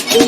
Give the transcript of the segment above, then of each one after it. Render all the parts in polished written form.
Hello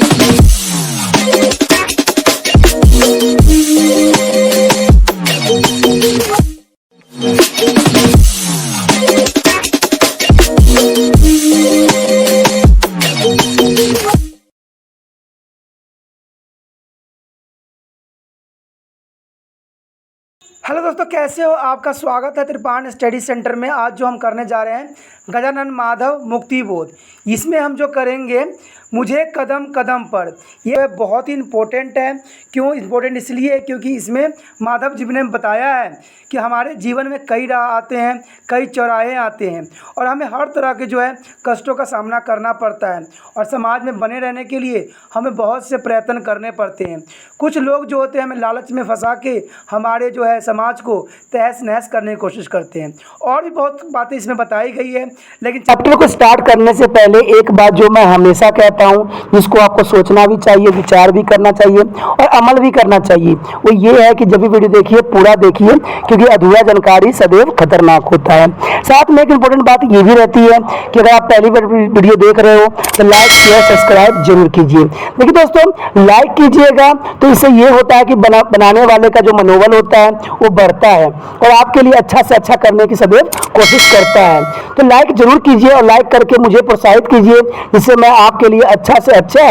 दोस्तों, कैसे हो? आपका स्वागत है त्रिपाण स्टडी सेंटर में। आज जो हम करने जा रहे हैं गजानन माधव मुक्ति बोध, इसमें हम जो करेंगे मुझे कदम कदम पर। ये बहुत ही इम्पोर्टेंट है। क्यों इम्पोर्टेंट? इसलिए क्योंकि इसमें माधव जी ने बताया है कि हमारे जीवन में कई राह आते हैं, कई चौराहे आते हैं और हमें हर तरह के जो है कष्टों का सामना करना पड़ता है और समाज में बने रहने के लिए हमें बहुत से प्रयत्न करने पड़ते हैं। कुछ लोग जो होते हैं हमें लालच में फंसा के हमारे जो है समाज को तहस नहस करने की कोशिश करते हैं। और भी बहुत बातें इसमें बताई गई है, लेकिन चैप्टर को स्टार्ट करने से पहले एक बात जो मैं हमेशा कहता हूँ, जिसको आपको सोचना भी चाहिए, विचार भी करना चाहिए और अमल भी करना चाहिए, वो ये है कि जब भी वीडियो देखिए पूरा देखिए, क्योंकि अधूरा जानकारी सदैव खतरनाक होता है। साथ में एक इम्पोर्टेंट बात ये भी रहती है कि अगर आप पहली बार वीडियो देख रहे हो तो लाइक शेयर सब्सक्राइब जरूर कीजिए। देखिए दोस्तों, लाइक कीजिएगा तो इससे ये होता है कि बनाने वाले का जो मनोबल होता है वो बढ़ता है और आपके लिए अच्छा से अच्छा करने की सदैव कोशिश करता है। तो लाइक जरूर कीजिए और लाइक करके मुझे प्रोत्साहित कीजिए, जिससे मैं आपके लिए अच्छा से अच्छा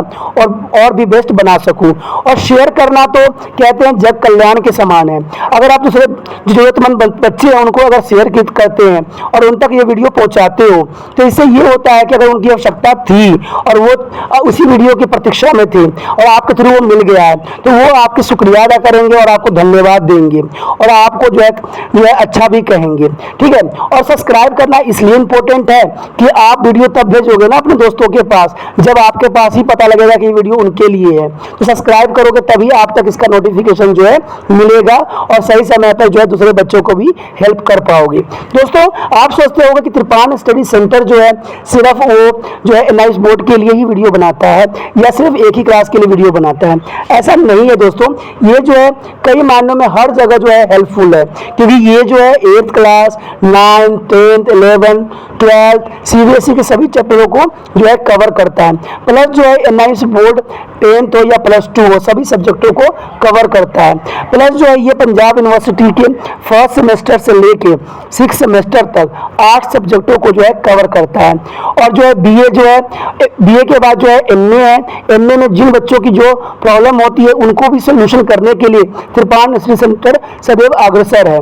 और भी बेस्ट बना सकूं। और शेयर करना तो कहते हैं जग कल्याण के समान है। अगर आप दूसरे जरूरतमंद बच्चे हैं उनको अगर शेयर करते हैं और उन तक ये वीडियो पहुंचाते हो तो इससे ये होता है कि अगर उनकी आवश्यकता थी और वो उसी वीडियो की प्रतीक्षा में थे और आपके थ्रू वो मिल गया है तो वो आपकी शुक्रिया अदा करेंगे और आपको धन्यवाद देंगे और आपको जो है अच्छा भी कहेंगे। ठीक है। और सब्सक्राइब करना इसलिए इम्पोर्टेंट है कि आप वीडियो तब भेजोगे ना अपने दोस्तों के पास जब आपके पास ही पता लगेगा कि ये वीडियो उनके लिए है। तो सब्सक्राइब करोगे तभी आप तक इसका नोटिफिकेशन जो है मिलेगा और सही समय पर जो है दूसरे बच्चों को भी हेल्प कर पाओगे। दोस्तों, आप सोचते होंगे कि त्रिपाण स्टडी सेंटर जो है सिर्फ वो जो है एनआईएस बोर्ड के लिए ही वीडियो बनाता है या सिर्फ एक ही क्लास के लिए वीडियो बनाता है। ऐसा नहीं है दोस्तों, ये जो है कई मायनों में हर जगह जो है हेल्पफुल है, क्योंकि ये जो है 8th class 9th 10th 11th 12th CBSE के सभी चैप्टरों को जो है कवर करता है। प्लस जो है एनआईएस बोर्ड 10th हो या +2 हो सभी सब्जेक्टों को कवर करता है। प्लस जो है ये पंजाब यूनिवर्सिटी के फर्स्ट सेमेस्टर से लेके 6th सेमेस्टर तक 8 सब्जेक्टों को जो है कवर करता है। और जो है बीए जो है बीए के बाद जो है एमए है। एमए में जिन बच्चों की जो प्रॉब्लम होती है उनको भी सोल्यूशन करने के लिए त्रिपाण स्टडी सेंटर सदैव अग्रसर है।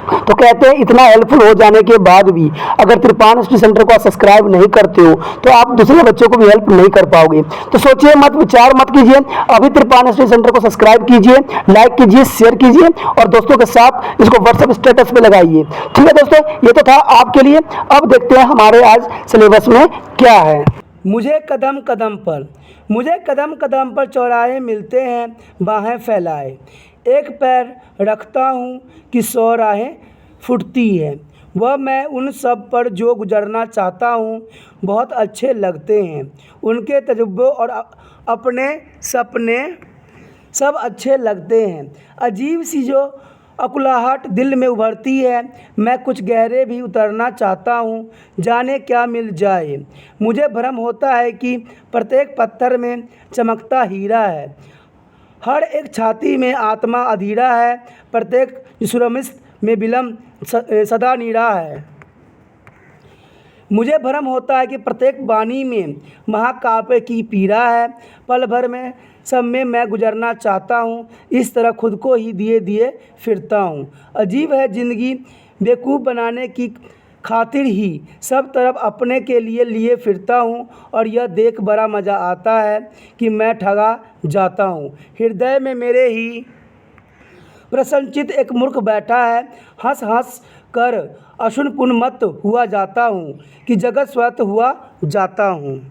तो कहते हैं इतना हेल्पफुल हो जाने के बाद भी अगर त्रिपाण स्टडी सेंटर को आप सब्सक्राइब नहीं करते हो तो आप दूसरे बच्चों को भी हेल्प नहीं कर पाओगे। तो सोचिए मत, विचार मत कीजिए, अभी त्रिपाण स्टडी सेंटर को सब्सक्राइब कीजिए, लाइक कीजिए, शेयर कीजिए और दोस्तों के साथ इसको व्हाट्सएप स्टेटस पे लगाइए। ठीक है दोस्तों, ये तो था आपके लिए। अब देखते हैं हमारे आज सिलेबस में क्या है। मुझे कदम कदम पर, मुझे कदम कदम पर चौराहे मिलते हैं बाहें फैलाए, एक पैर रखता हूँ कि 100 राहें फूटती है। वह मैं उन सब पर जो गुजरना चाहता हूँ बहुत अच्छे लगते हैं। उनके तजुर्बे और अपने सपने सब अच्छे लगते हैं। अजीब सी जो अकुलाहट दिल में उभरती है, मैं कुछ गहरे भी उतरना चाहता हूँ, जाने क्या मिल जाए। मुझे भ्रम होता है कि प्रत्येक पत्थर में चमकता हीरा है, हर एक छाती में आत्मा अधीरा है, प्रत्येक सुरमिस्त में विलम्ब सदा नीरा है। मुझे भ्रम होता है कि प्रत्येक वाणी में महाकाव्य की पीड़ा है, पल भर में सब में मैं गुजरना चाहता हूँ, इस तरह खुद को ही दिए दिए फिरता हूँ। अजीब है ज़िंदगी, बेवकूफ़ बनाने की खातिर ही सब तरफ अपने के लिए फिरता हूँ और यह देख बड़ा मज़ा आता है कि मैं ठगा जाता हूँ। हृदय में मेरे ही प्रसन्नचित एक मूर्ख बैठा है, हंस हंस कर अशुन पुनमत हुआ जाता हूँ कि जगत स्वत हुआ जाता हूँ।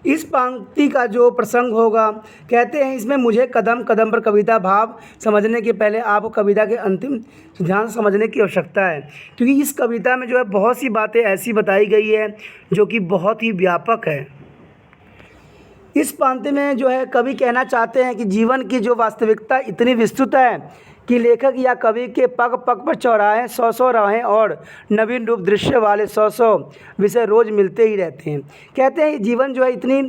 इस पंक्ति का जो प्रसंग होगा, कहते हैं इसमें मुझे कदम कदम पर कविता भाव समझने के पहले आपको कविता के अंतिम सिद्धांत समझने की आवश्यकता है, क्योंकि इस कविता में जो है बहुत सी बातें ऐसी बताई गई है जो कि बहुत ही व्यापक है। इस पंक्ति में जो है कवि कहना चाहते हैं कि जीवन की जो वास्तविकता इतनी विस्तृत है कि लेखक या कवि के पग पग पर चौराहे 100 राहें और नवीन रूप दृश्य वाले 100 विषय रोज़ मिलते ही रहते हैं। कहते हैं जीवन जो है इतनी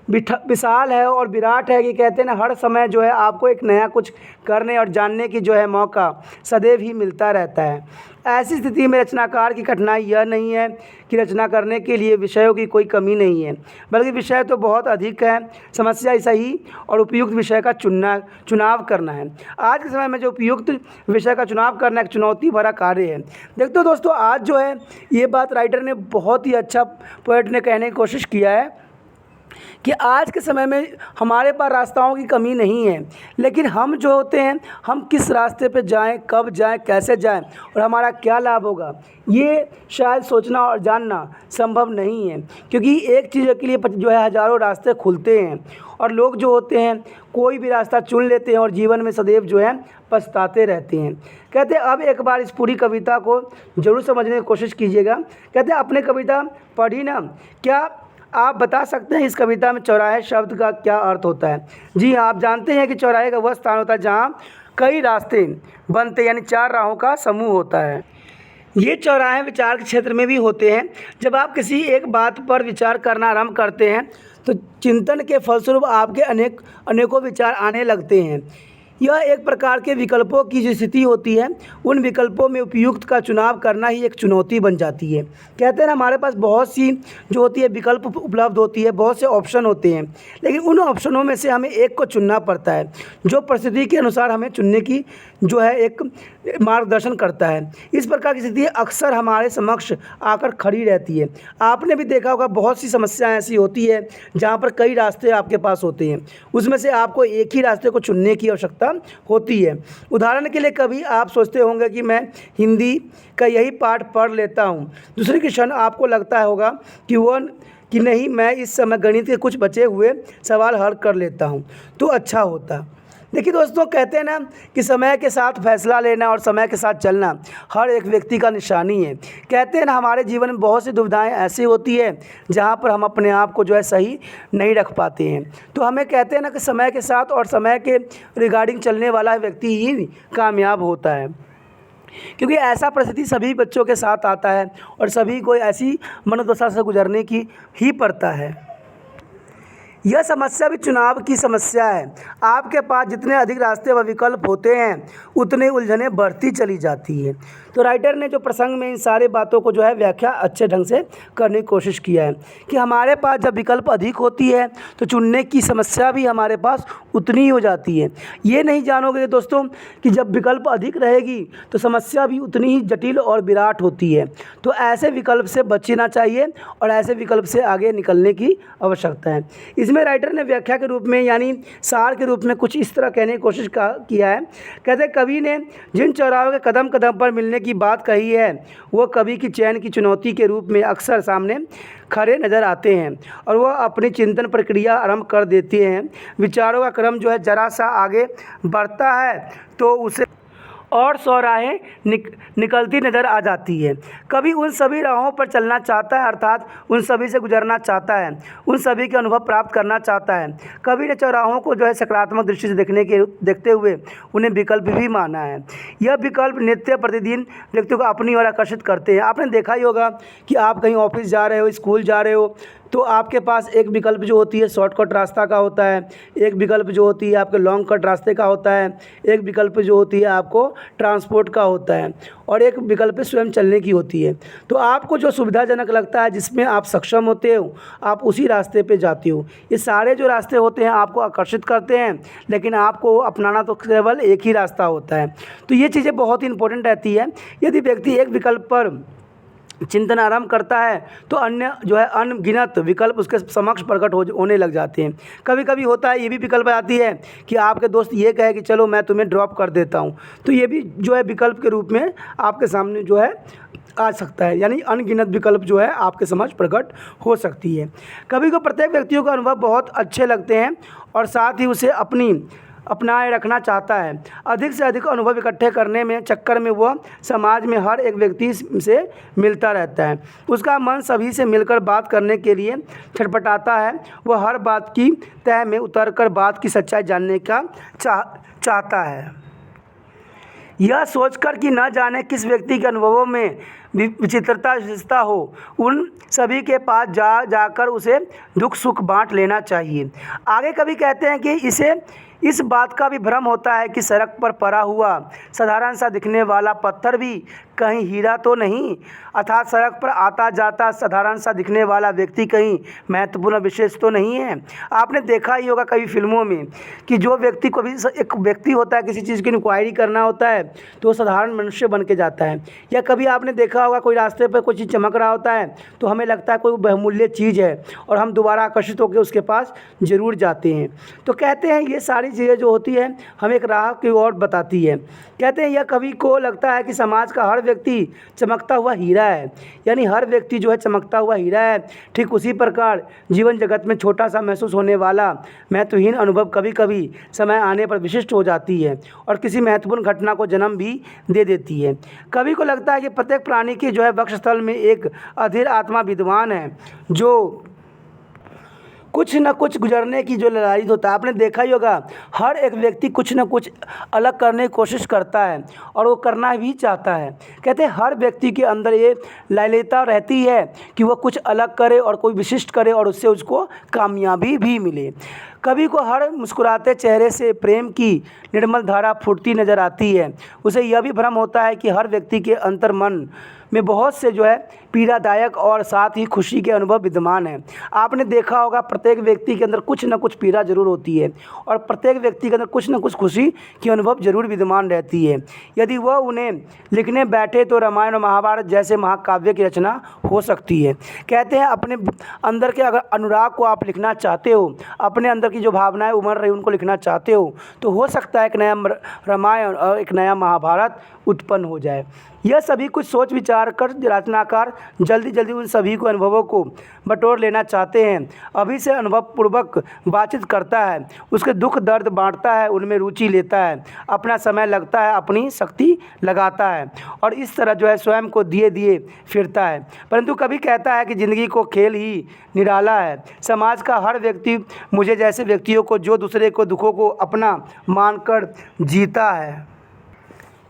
विशाल है और विराट है कि कहते हैं ना, हर समय जो है आपको एक नया कुछ करने और जानने की जो है मौका सदैव ही मिलता रहता है। ऐसी स्थिति में रचनाकार की कठिनाई यह नहीं है कि रचना करने के लिए विषयों की कोई कमी नहीं है, बल्कि विषय तो बहुत अधिक है। समस्या सही और उपयुक्त विषय का चुनाव करना है। आज के समय में जो उपयुक्त विषय का चुनाव करना एक चुनौती भरा कार्य है। देखते हो दोस्तों, आज जो है ये बात राइटर ने बहुत ही अच्छा पोएट ने कहने की कोशिश किया है कि आज के समय में हमारे पास रास्ताओं की कमी नहीं है, लेकिन हम जो होते हैं, हम किस रास्ते पे जाएं, कब जाएं, कैसे जाएं और हमारा क्या लाभ होगा, ये शायद सोचना और जानना संभव नहीं है। क्योंकि एक चीज़ के लिए जो है हज़ारों रास्ते खुलते हैं और लोग जो होते हैं कोई भी रास्ता चुन लेते हैं और जीवन में सदैव जो है पछताते रहते हैं। कहते हैं अब एक बार इस पूरी कविता को ज़रूर समझने की कोशिश कीजिएगा। कहते हैं अपने कविता पढ़ी ना, क्या आप बता सकते हैं इस कविता में चौराहे शब्द का क्या अर्थ होता है? जी हाँ, आप जानते हैं कि चौराहे का वह स्थान होता है जहाँ कई रास्ते बनते, यानी 4 राहों का समूह होता है। ये चौराहे विचार के क्षेत्र में भी होते हैं। जब आप किसी एक बात पर विचार करना आरंभ करते हैं तो चिंतन के फलस्वरूप आपके अनेकों विचार आने लगते हैं। यह एक प्रकार के विकल्पों की जो स्थिति होती है, उन विकल्पों में उपयुक्त का चुनाव करना ही एक चुनौती बन जाती है। कहते हैं ना, हमारे पास बहुत सी जो होती है विकल्प उपलब्ध होती है, बहुत से ऑप्शन होते हैं, लेकिन उन ऑप्शनों में से हमें एक को चुनना पड़ता है जो परिस्थिति के अनुसार हमें चुनने की जो है एक मार्गदर्शन करता है। इस प्रकार की स्थिति अक्सर हमारे समक्ष आकर खड़ी रहती है। आपने भी देखा होगा, बहुत सी समस्याएं ऐसी होती है जहाँ पर कई रास्ते आपके पास होते हैं, उसमें से आपको एक ही रास्ते को चुनने की आवश्यकता होती है। उदाहरण के लिए कभी आप सोचते होंगे कि मैं हिंदी का यही पाठ पढ़ लेता हूँ, दूसरे के क्षण आपको लगता होगा कि नहीं, मैं इस समय गणित के कुछ बचे हुए सवाल हल कर लेता हूँ तो अच्छा होता। देखिए दोस्तों, कहते हैं ना कि समय के साथ फैसला लेना और समय के साथ चलना हर एक व्यक्ति का निशानी है। कहते हैं ना, हमारे जीवन में बहुत सी दुविधाएं ऐसी होती है जहां पर हम अपने आप को जो है सही नहीं रख पाते हैं। तो हमें कहते हैं ना कि समय के साथ और समय के रिगार्डिंग चलने वाला व्यक्ति ही कामयाब होता है, क्योंकि ऐसा परिस्थिति सभी बच्चों के साथ आता है और सभी को ऐसी मनोदशा से गुजरने की ही पड़ता है। यह समस्या भी चुनाव की समस्या है। आपके पास जितने अधिक रास्ते व विकल्प होते हैं उतने उलझनें बढ़ती चली जाती हैं। तो राइटर ने जो प्रसंग में इन सारी बातों को जो है व्याख्या अच्छे ढंग से करने की कोशिश किया है कि हमारे पास जब विकल्प अधिक होती है तो चुनने की समस्या भी हमारे पास उतनी ही हो जाती है। ये नहीं जानोगे दोस्तों कि जब विकल्प अधिक रहेगी तो समस्या भी उतनी ही जटिल और विराट होती है। तो ऐसे विकल्प से बचना चाहिए और ऐसे विकल्प से आगे निकलने की आवश्यकता है। इसमें राइटर ने व्याख्या के रूप में यानी सार के रूप में कुछ इस तरह कहने की कोशिश किया है। कहते कवि ने जिन चौराहों के कदम कदम पर मिलने की बात कही है वो कवि की चयन की चुनौती के रूप में अक्सर सामने खड़े नज़र आते हैं और वह अपनी चिंतन प्रक्रिया आरंभ कर देते हैं। विचारों का क्रम जो है जरा सा आगे बढ़ता है तो उसे और 100 राहें निकलती नज़र आ जाती है। कभी उन सभी राहों पर चलना चाहता है, अर्थात उन सभी से गुजरना चाहता है, उन सभी के अनुभव प्राप्त करना चाहता है। कवि ने चौराहों को जो है सकारात्मक दृष्टि से देखते हुए उन्हें विकल्प भी माना है। यह विकल्प नित्य प्रतिदिन व्यक्तियों को अपनी ओर आकर्षित करते हैं। आपने देखा ही होगा कि आप कहीं ऑफिस जा रहे हो, स्कूल जा रहे हो, तो आपके पास एक विकल्प जो होती है शॉर्टकट रास्ता का होता है, एक विकल्प जो होती है आपके लॉन्ग कट रास्ते का होता है, एक विकल्प जो होती है आपको ट्रांसपोर्ट का होता है और एक विकल्प स्वयं चलने की होती है। तो आपको जो सुविधाजनक लगता है, जिसमें आप सक्षम होते हो, आप उसी रास्ते पे जाते हो। ये सारे जो रास्ते होते हैं आपको आकर्षित करते हैं, लेकिन आपको अपनाना तो केवल एक ही रास्ता होता है। तो ये चीज़ें बहुत ही इंपॉर्टेंट रहती है। यदि व्यक्ति एक विकल्प पर चिंतन आरंभ करता है तो अन्य जो है अनगिनत विकल्प उसके समक्ष प्रकट होने लग जाते हैं। कभी कभी होता है, ये भी विकल्प आती है कि आपके दोस्त ये कहे कि चलो मैं तुम्हें ड्रॉप कर देता हूँ, तो ये भी जो है विकल्प के रूप में आपके सामने जो है आ सकता है, यानी अनगिनत विकल्प जो है आपके समझ प्रकट हो सकती है। कभी को प्रत्येक व्यक्तियों का अनुभव बहुत अच्छे लगते हैं और साथ ही उसे अपनाए रखना चाहता है। अधिक से अधिक अनुभव इकट्ठे करने में चक्कर में वह समाज में हर एक व्यक्ति से मिलता रहता है। उसका मन सभी से मिलकर बात करने के लिए छटपटाता है। वह हर बात की तह में उतरकर बात की सच्चाई जानने का चाहता है। यह सोचकर कि न जाने किस व्यक्ति के अनुभवों में विचित्रता विशेषता हो, उन सभी के पास जाकर उसे दुख सुख बांट लेना चाहिए। आगे कवि कहते हैं कि इसे इस बात का भी भ्रम होता है कि सड़क पर पड़ा हुआ साधारण सा दिखने वाला पत्थर भी कहीं हीरा तो नहीं, अर्थात सड़क पर आता जाता साधारण सा दिखने वाला व्यक्ति कहीं महत्वपूर्ण विशेष तो नहीं है। आपने देखा ही होगा कई फिल्मों में कि जो व्यक्ति को भी एक व्यक्ति होता है, किसी चीज़ की इंक्वायरी करना होता है तो वो साधारण मनुष्य बन के जाता है। या कभी आपने देखा होगा कोई रास्ते पर कोई चीज़ चमक रहा होता है तो हमें लगता है कोई बहुमूल्य चीज़ है और हम दोबारा आकर्षित होकर उसके पास ज़रूर जाते हैं। तो कहते हैं ये सारी चीज़ें जो होती है हमें एक राह की ओर बताती है। कहते हैं यह कवि को लगता है कि समाज का हर व्यक्ति चमकता हुआ हीरा है, यानी हर व्यक्ति जो है चमकता हुआ हीरा है। ठीक उसी प्रकार जीवन जगत में छोटा सा महसूस होने वाला महत्वहीन अनुभव कभी कभी समय आने पर विशिष्ट हो जाती है और किसी महत्वपूर्ण घटना को जन्म भी दे देती है। कवि को लगता है कि प्रत्येक प्राणी की जो है वक्षस्थल में एक अधीर आत्मा विद्वान है जो कुछ न कुछ गुजरने की जो ललायत होता है। आपने देखा ही होगा हर एक व्यक्ति कुछ न कुछ अलग करने की कोशिश करता है और वो करना भी चाहता है। कहते हैं हर व्यक्ति के अंदर ये लालयता रहती है कि वह कुछ अलग करे और कोई विशिष्ट करे और उससे उसको कामयाबी भी मिले। कवि को हर मुस्कुराते चेहरे से प्रेम की निर्मल धारा फूटती नज़र आती है। उसे यह भी भ्रम होता है कि हर व्यक्ति के अंतर्मन में बहुत से जो है पीड़ादायक और साथ ही खुशी के अनुभव विद्यमान हैं। आपने देखा होगा प्रत्येक व्यक्ति के अंदर कुछ न कुछ पीड़ा जरूर होती है और प्रत्येक व्यक्ति के अंदर कुछ न कुछ खुशी की अनुभव जरूर विद्यमान रहती है। यदि वह उन्हें लिखने बैठे तो रामायण और महाभारत जैसे महाकाव्य की रचना हो सकती है। कहते हैं अपने अंदर के अगर अनुराग को आप लिखना चाहते हो, अपने अंदर की जो भावनाएं उमड़ रही उनको लिखना चाहते हो, तो हो सकता है एक नया रामायण और एक नया महाभारत उत्पन्न हो जाए। यह सभी कुछ सोच विचार कर रचनाकार जल्दी जल्दी उन सभी को अनुभवों को बटोर लेना चाहते हैं। अभी से अनुभव पूर्वक बातचीत करता है, उसके दुख दर्द बांटता है, उनमें रुचि लेता है, अपना समय लगता है, अपनी शक्ति लगाता है और इस तरह जो है स्वयं को दिए दिए फिरता है। परंतु कभी कहता है कि ज़िंदगी को खेल ही निराला है। समाज का हर व्यक्ति मुझे जैसे व्यक्तियों को जो दूसरे को दुखों को अपना मानकर जीता है,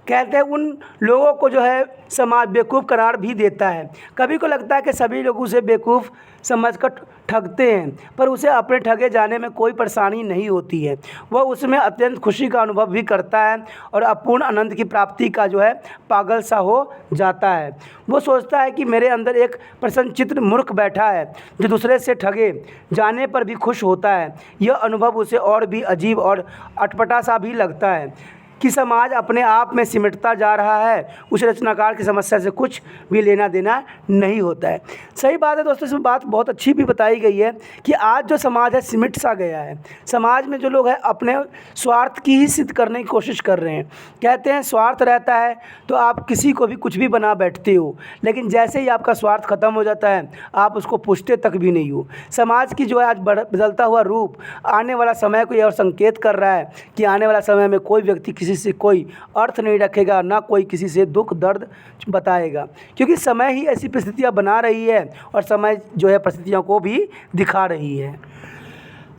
कहते हैं उन लोगों को जो है समाज बेवकूफ़ करार भी देता है। कभी को लगता है कि सभी लोग उसे बेवकूफ़ समझकर ठगते हैं, पर उसे अपने ठगे जाने में कोई परेशानी नहीं होती है। वह उसमें अत्यंत खुशी का अनुभव भी करता है और अपूर्ण आनंद की प्राप्ति का जो है पागल सा हो जाता है। वो सोचता है कि मेरे अंदर एक प्रसन्नचित्त मूर्ख बैठा है जो दूसरे से ठगे जाने पर भी खुश होता है। यह अनुभव उसे और भी अजीब और अटपटा सा भी लगता है कि समाज अपने आप में सिमटता जा रहा है। उस रचनाकार की समस्या से कुछ भी लेना देना नहीं होता है। सही बात है दोस्तों, इसमें बात बहुत अच्छी भी बताई गई है कि आज जो समाज है सिमट सा गया है। समाज में जो लोग हैं अपने स्वार्थ की ही सिद्ध करने की कोशिश कर रहे हैं। कहते हैं स्वार्थ रहता है तो आप किसी को भी कुछ भी बना बैठते हो, लेकिन जैसे ही आपका स्वार्थ ख़त्म हो जाता है आप उसको पूछते तक भी नहीं हो। समाज की जो है आज बदलता हुआ रूप आने वाला समय को यह संकेत कर रहा है कि आने वाला समय में कोई व्यक्ति किसी से कोई अर्थ नहीं रखेगा, ना कोई किसी से दुख दर्द बताएगा, क्योंकि समय ही ऐसी परिस्थितियां बना रही है और समय जो है परिस्थितियों को भी दिखा रही है।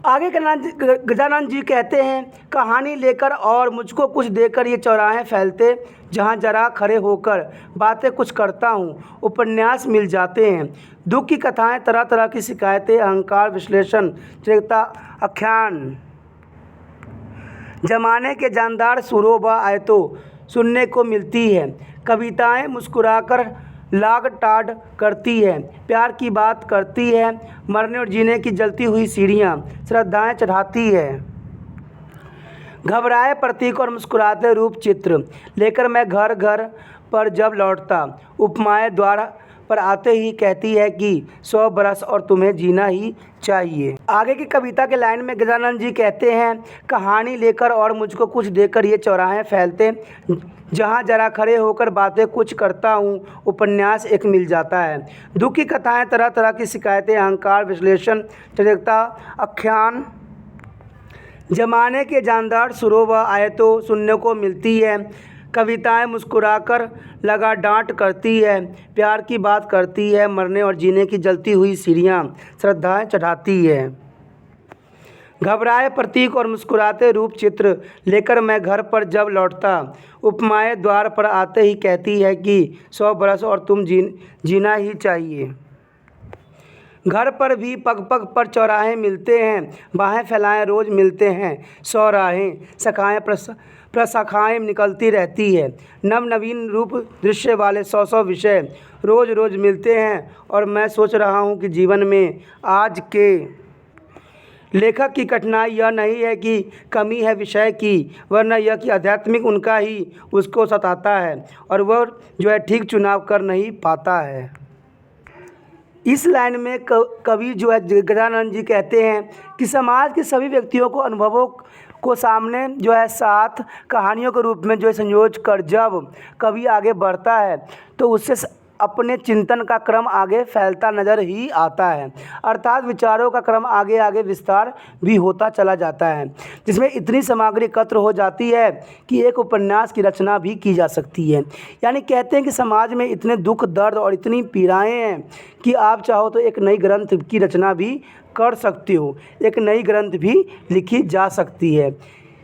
आगे गजानन जी कहते हैं कहानी लेकर और मुझको कुछ देकर ये चौराहे फैलते, जहाँ जरा खड़े होकर बातें कुछ करता हूँ उपन्यास मिल जाते हैं। दुख की कथाएं, तरह तरह की शिकायतें, अहंकार, विश्लेषण, चिरता, आख्यान, जमाने के जानदार सुरों व आयतों सुनने को मिलती है। कविताएं मुस्कुराकर लाग टाढ़ करती है, प्यार की बात करती है, मरने और जीने की जलती हुई सीढ़ियाँ श्रद्धाएं चढ़ाती है। घबराए प्रतीक और मुस्कुराते रूप चित्र लेकर मैं घर घर पर जब लौटता, उपमाएं द्वारा पर आते ही कहती है कि 100 बरस और तुम्हें जीना ही चाहिए। आगे की कविता के लाइन में गजानन जी कहते हैं कहानी लेकर और मुझको कुछ देकर ये चौराहे फैलते, जहाँ जरा खड़े होकर बातें कुछ करता हूँ उपन्यास एक मिल जाता है। दुख की कथाएं, तरह तरह की शिकायतें, अहंकार, विश्लेषण, चरित्रता, आख्यान, जमाने के जानदार सुरों व आयतों सुनने को मिलती है। कविताएं मुस्कुराकर लगा डांट करती है, प्यार की बात करती है, मरने और जीने की जलती हुई सीढ़ियाँ श्रद्धाएं चढ़ाती है। घबराए प्रतीक और मुस्कुराते रूप चित्र लेकर मैं घर पर जब लौटता, उपमाएं द्वार पर आते ही कहती है कि 100 बरस और तुम जीना ही चाहिए। घर पर भी पग पग पर चौराहे मिलते हैं, बाहें फैलाएं रोज़ मिलते हैं 100 राहें, शाखाएं प्रशाखाएं निकलती रहती है, नव नवीन रूप दृश्य वाले 100 विषय रोज़ रोज़ मिलते हैं। और मैं सोच रहा हूँ कि जीवन में आज के लेखक की कठिनाई यह नहीं है कि कमी है विषय की, वरना यह कि आध्यात्मिक उनका ही उसको सताता है और वह जो है ठीक चुनाव कर नहीं पाता है। इस लाइन में कवि जो है गजानन जी कहते हैं कि समाज के सभी व्यक्तियों को अनुभवों को सामने जो है साथ कहानियों के रूप में जो है संयोज कर जब कवि आगे बढ़ता है तो उससे अपने चिंतन का क्रम आगे फैलता नज़र ही आता है, अर्थात विचारों का क्रम आगे आगे विस्तार भी होता चला जाता है, जिसमें इतनी सामग्री एकत्र हो जाती है कि एक उपन्यास की रचना भी की जा सकती है। यानी कहते हैं कि समाज में इतने दुख दर्द और इतनी पीड़ाएं हैं कि आप चाहो तो एक नई ग्रंथ की रचना भी कर सकते हो, एक नई ग्रंथ भी लिखी जा सकती है।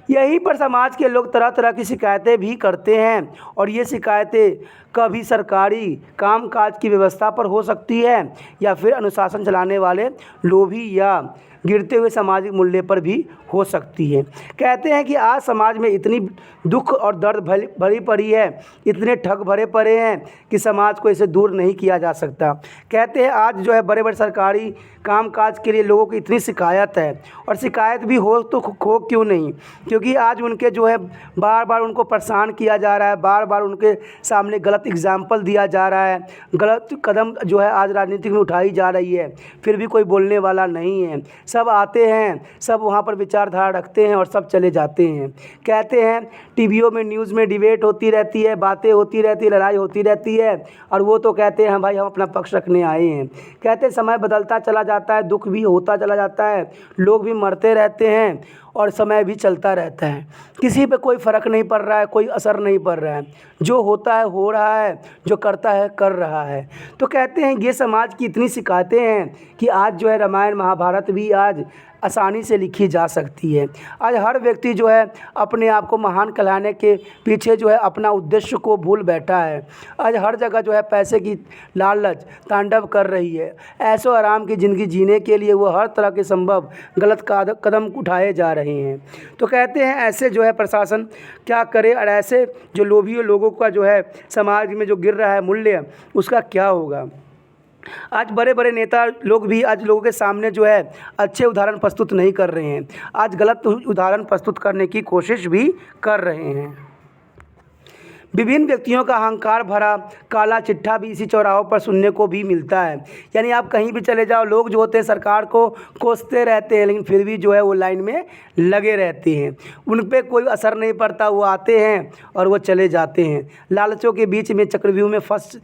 यहीं पर समाज के लोग तरह तरह की शिकायतें भी करते हैं और ये शिकायतें कभी सरकारी कामकाज की व्यवस्था पर हो सकती है या फिर अनुशासन चलाने वाले लोभी या गिरते हुए सामाजिक मूल्य पर भी हो सकती है। कहते हैं कि आज समाज में इतनी दुख और दर्द भरी पड़ी है, इतने ठग भरे पड़े हैं कि समाज को इसे दूर नहीं किया जा सकता। कहते हैं आज जो है बड़े बड़े सरकारी कामकाज के लिए लोगों की इतनी शिकायत है, और शिकायत भी हो तो हो क्यों नहीं, क्योंकि आज उनके जो है बार बार उनको परेशान किया जा रहा है, बार बार उनके सामने गलत एग्जाम्पल दिया जा रहा है, गलत कदम जो है आज राजनीति में उठाई जा रही है, फिर भी कोई बोलने वाला नहीं है। सब आते हैं, सब वहाँ पर विचारधारा रखते हैं और सब चले जाते हैं। कहते हैं टीवीओं में न्यूज़ में डिबेट होती रहती है, बातें होती रहती है, लड़ाई होती रहती है, और वो तो कहते हैं भाई हम अपना पक्ष रखने आए हैं। कहते हैं समय बदलता चला जाता है, दुख भी होता चला जाता है, लोग भी मरते रहते हैं और समय भी चलता रहता है, किसी पे कोई फ़र्क नहीं पड़ रहा है, कोई असर नहीं पड़ रहा है, जो होता है हो रहा है, जो करता है कर रहा है। तो कहते हैं ये समाज की इतनी शिकायतें हैं कि आज जो है रामायण महाभारत भी आज आसानी से लिखी जा सकती है। आज हर व्यक्ति जो है अपने आप को महान कहलाने के पीछे जो है अपना उद्देश्य को भूल बैठा है। आज हर जगह जो है पैसे की लालच तांडव कर रही है, ऐशो आराम की ज़िंदगी जीने के लिए वो हर तरह के संभव गलत कदम उठाए जा रहे हैं। तो कहते हैं ऐसे जो है प्रशासन क्या करे, और ऐसे जो लोभी लोगों का जो है समाज में जो गिर रहा है मूल्य, उसका क्या होगा। आज बड़े बड़े नेता लोग भी आज लोगों के सामने जो है अच्छे उदाहरण प्रस्तुत नहीं कर रहे हैं, आज गलत उदाहरण प्रस्तुत करने की कोशिश भी कर रहे हैं। विभिन्न व्यक्तियों का अहंकार भरा काला चिट्ठा भी इसी चौराहों पर सुनने को भी मिलता है। यानी आप कहीं भी चले जाओ, लोग जो होते हैं सरकार को कोसते रहते हैं, लेकिन फिर भी जो है वो लाइन में लगे रहते हैं, उन पे कोई असर नहीं पड़ता, वो आते हैं और वो चले जाते हैं, लालचों के बीच में चक्रव्यूह में फंस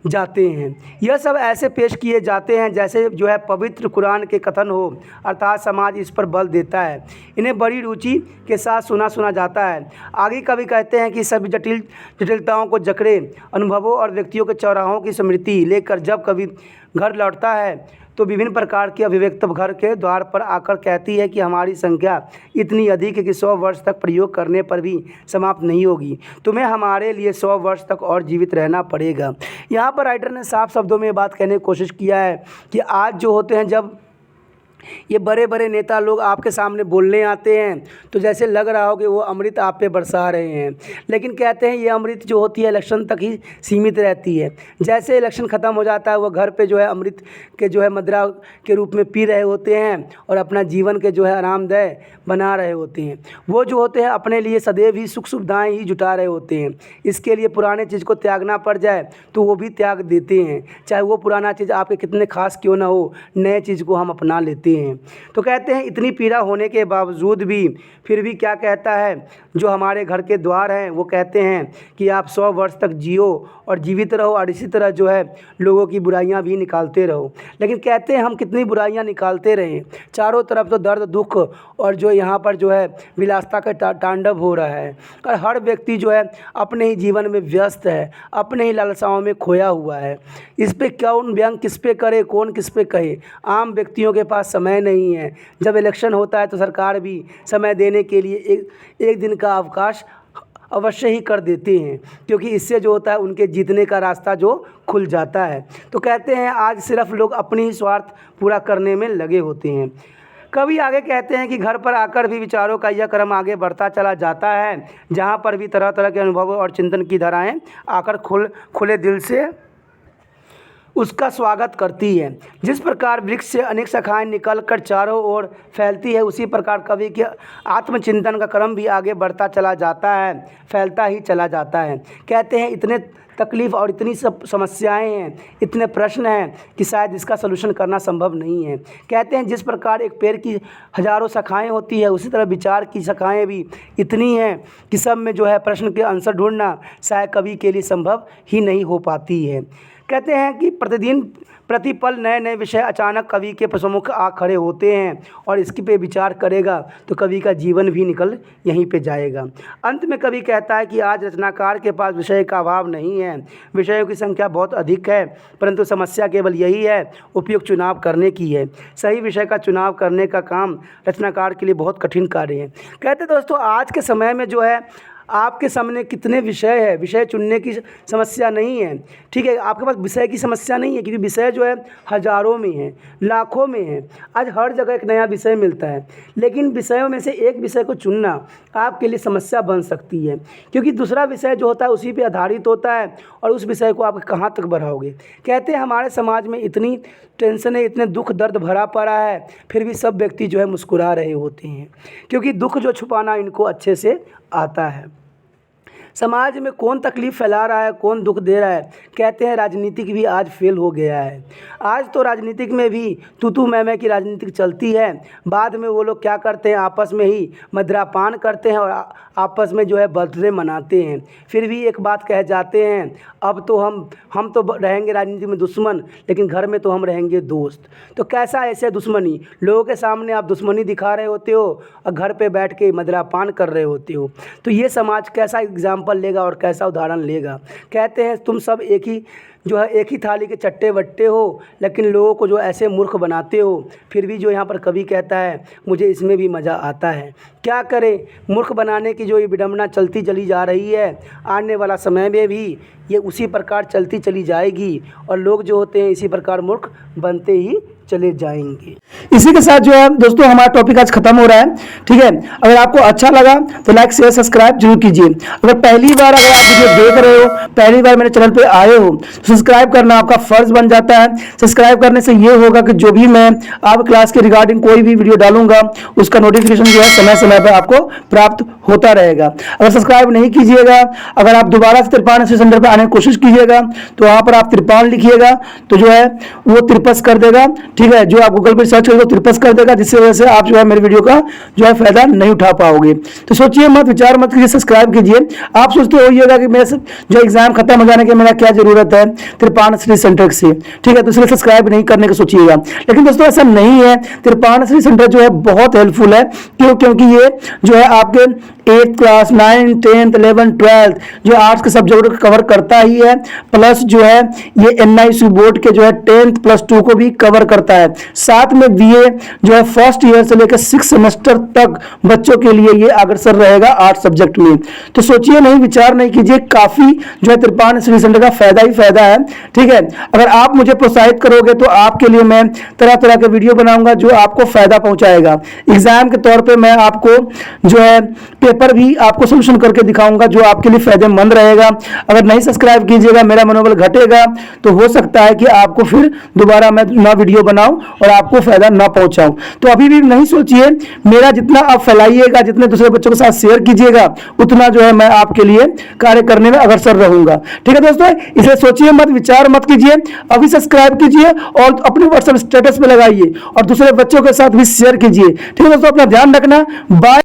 जाते हैं। यह सब ऐसे पेश किए जाते हैं जैसे जो है पवित्र कुरान के कथन हो, अर्थात समाज इस पर बल देता है, इन्हें बड़ी रुचि के साथ सुना जाता है। आगे कवि कहते हैं कि सभी जटिलताओं को जकड़े अनुभवों और व्यक्तियों के चौराहों की स्मृति लेकर जब कवि घर लौटता है तो विभिन्न प्रकार की अभिव्यक्त घर के द्वार पर आकर कहती है कि हमारी संख्या इतनी अधिक है कि 100 वर्ष तक प्रयोग करने पर भी समाप्त नहीं होगी, तुम्हें हमारे लिए 100 वर्ष तक और जीवित रहना पड़ेगा। यहाँ पर राइटर ने साफ शब्दों में बात कहने की कोशिश किया है कि आज जो होते हैं जब ये बड़े बड़े नेता लोग आपके सामने बोलने आते हैं तो जैसे लग रहा हो कि वो अमृत आप पे बरसा रहे हैं, लेकिन कहते हैं ये अमृत जो होती है इलेक्शन तक ही सीमित रहती है। जैसे इलेक्शन ख़त्म हो जाता है वो घर पे जो है अमृत के जो है मदिरा के रूप में पी रहे होते हैं और अपना जीवन के जो है आरामदायक बना रहे होते हैं। वो जो होते हैं अपने लिए सदैव ही सुख सुविधाएँ ही जुटा रहे होते हैं, इसके लिए पुराने चीज़ को त्यागना पड़ जाए तो वो भी त्याग देते हैं, चाहे वो पुराना चीज़ आपके कितने खास क्यों ना हो, नए चीज़ को हम अपना लेते हैं। तो कहते हैं इतनी पीड़ा होने के बावजूद भी फिर भी क्या कहता है जो हमारे घर के द्वार हैं, वो कहते हैं कि आप 100 वर्ष तक जियो और जीवित रहो और इसी तरह जो है लोगों की बुराइयां भी निकालते रहो। लेकिन कहते हैं हम कितनी बुराइयां निकालते रहें, चारों तरफ तो दर्द दुख और जो यहाँ पर जो है विलासता का तांडव हो रहा है और हर व्यक्ति जो है अपने ही जीवन में व्यस्त है, अपने ही लालसाओं में खोया हुआ है। इस पे कौन व्यंग किस पे करे, कौन किस पे कहे। आम व्यक्तियों के पास समय समय नहीं है। जब इलेक्शन होता है तो सरकार भी समय देने के लिए एक दिन का अवकाश अवश्य ही कर देते हैं, क्योंकि इससे जो होता है उनके जीतने का रास्ता जो खुल जाता है। तो कहते हैं आज सिर्फ लोग अपनी ही स्वार्थ पूरा करने में लगे होते हैं। कवि आगे कहते हैं कि घर पर आकर भी विचारों का यह क्रम आगे बढ़ता चला जाता है, जहाँ पर भी तरह तरह के अनुभवों और चिंतन की धाराएं आकर खुले दिल से उसका स्वागत करती है। जिस प्रकार वृक्ष से अनेक शाखाएं निकलकर चारों ओर फैलती है, उसी प्रकार कवि के आत्मचिंतन का क्रम भी आगे बढ़ता चला जाता है, फैलता ही चला जाता है। कहते हैं इतने तकलीफ़ और इतनी सब समस्याएं हैं, इतने प्रश्न हैं कि शायद इसका सलूशन करना संभव नहीं है। कहते हैं जिस प्रकार एक पेड़ की हज़ारों शाखाएं होती है, उसी तरह विचार की शाखाएं भी इतनी हैं कि सब में जो है प्रश्न के आंसर ढूंढना शायद कवि के लिए संभव ही नहीं हो पाती है। कहते हैं कि प्रतिदिन प्रतिपल नए नए विषय अचानक कवि के सम्मुख आ खड़े होते हैं और इसके पे विचार करेगा तो कवि का जीवन भी निकल यहीं पे जाएगा। अंत में कवि कहता है कि आज रचनाकार के पास विषय का अभाव नहीं है, विषयों की संख्या बहुत अधिक है, परंतु समस्या केवल यही है उपयुक्त चुनाव करने की है। सही विषय का चुनाव करने का काम रचनाकार के लिए बहुत कठिन कार्य है। कहते दोस्तों आज के समय में जो है आपके सामने कितने विषय है, विषय चुनने की समस्या नहीं है, ठीक है। आपके पास विषय की समस्या नहीं है, क्योंकि विषय जो है हज़ारों में है, लाखों में है। आज हर जगह एक नया विषय मिलता है, लेकिन विषयों में से एक विषय को चुनना आपके लिए समस्या बन सकती है, क्योंकि दूसरा विषय जो होता है उसी पे आधारित होता है और उस विषय को आप कहाँ तक बढ़ाओगे। कहते हैं हमारे समाज में इतनी टेंशन है, इतने दुख दर्द भरा पड़ा है, फिर भी सब व्यक्ति जो है मुस्कुरा रहे होते हैं, क्योंकि दुख जो छुपाना इनको अच्छे से आता है। समाज में कौन तकलीफ़ फैला रहा है, कौन दुख दे रहा है। कहते हैं राजनीतिक भी आज फेल हो गया है। आज तो राजनीतिक में भी तू मैं की राजनीतिक चलती है। बाद में वो लोग क्या करते हैं, आपस में ही मदिरापान करते हैं और आपस में जो है बर्थडे मनाते हैं। फिर भी एक बात कह जाते हैं, अब तो हम तो रहेंगे राजनीति में दुश्मन, लेकिन घर में तो हम रहेंगे दोस्त। तो कैसा ऐसे दुश्मनी, लोगों के सामने आप दुश्मनी दिखा रहे होते हो और घर पे बैठ के मदिरापान कर रहे होते हो। तो ये समाज कैसा एग्जाम्पल लेगा और कैसा उदाहरण लेगा। कहते हैं तुम सब एक ही थाली के चट्टे बट्टे हो, लेकिन लोगों को जो ऐसे मूर्ख बनाते हो। फिर भी जो यहाँ पर कवि कहता है मुझे इसमें भी मज़ा आता है। क्या करें, मूर्ख बनाने की जो ये विडंबना चलती चली जा रही है, आने वाला समय में भी ये उसी प्रकार चलती चली जाएगी और लोग जो होते हैं इसी प्रकार मूर्ख बनते ही चले जाएंगे। इसी के साथ जो है दोस्तों हमारा टॉपिक आज खत्म हो रहा है, ठीक है। अगर आपको अच्छा लगा तो लाइक शेयर सब्सक्राइब जरूर कीजिए। अगर पहली बार अगर आप वीडियो देख रहे हो, पहली बार मेरे चैनल पे आए हो, तो सब्सक्राइब करना आपका फर्ज बन जाता है। सब्सक्राइब करने से ये होगा कि जो भी मैं आप क्लास के रिगार्डिंग कोई भी वीडियो डालूंगा उसका नोटिफिकेशन जो है समय समय पर आपको प्राप्त होता रहेगा। अगर सब्सक्राइब नहीं कीजिएगा, अगर आप दोबारा से तिरपान सेंटर पर आने की कोशिश कीजिएगा तो वहां पर आप तिरपान लिखिएगा तो जो है वो तिरपस कर देगा, ठीक है। जो आप गूगल पर सर्च करोगे तिरपस कर देगा, जिससे वजह से आप जो है मेरे वीडियो का जो है फायदा नहीं उठा पाओगे। तो सोचिए मत, विचार मत कीजिए, सब्सक्राइब कीजिए। आप सोचते होइएगा कि मेरे जो एग्जाम खत्म हो जाने के मेरा क्या जरूरत है तिरपान श्री सेंटर से, ठीक है, तो इसलिए सब्सक्राइब नहीं करने का सोचिएगा। लेकिन दोस्तों ऐसा नहीं है, तिरपान श्री सेंटर जो है बहुत हेल्पफुल है। क्योंकि ये जो है आपके 8th class 9th 10th 11th 12th जो आर्ट्स के सब्जेक्ट को कवर करता ही है, प्लस जो है ये NIC बोर्ड के जो है 10th +2 को भी कवर करता है। साथ में BA जो है फर्स्ट ईयर से लेकर 6 सेमेस्टर तक बच्चों के लिए ये अग्रसर रहेगा आर्ट्स सब्जेक्ट में। तो सोचिए नहीं, विचार नहीं कीजिए, काफी जो है तिरपान श्री सेंटर का फायदा ही फायदा है, ठीक है। अगर आप मुझे प्रोत्साहित करोगे तो आपके लिए मैं तरह तरह के वीडियो बनाऊंगा जो आपको फायदा पहुंचाएगा। एग्जाम के तौर पे मैं आपको जो है पेपर भी आपको सोल्यूशन करके दिखाऊंगा जो आपके लिए फायदेमंद रहेगा। अगर नहीं सब्सक्राइब कीजिएगा, मेरा मनोबल घटेगा, तो हो सकता है कि आपको फिर दोबारा मैं नया वीडियो बनाऊं और आपको फायदा ना पहुंचाऊं। तो अभी भी नहीं सोचिए, मेरा जितना आप फैलाइएगा, जितने दूसरे बच्चों के साथ शेयर कीजिएगा, उतना जो है मैं आपके लिए कार्य करने में अग्रसर रहूंगा, ठीक है दोस्तों। इसलिए सोचिए मत, विचार मत कीजिए, अभी सब्सक्राइब कीजिए और अपने व्हाट्सएप स्टेटस पे लगाइए और दूसरे बच्चों के साथ भी शेयर कीजिए, ठीक है दोस्तों। अपना ध्यान रखना, बाय।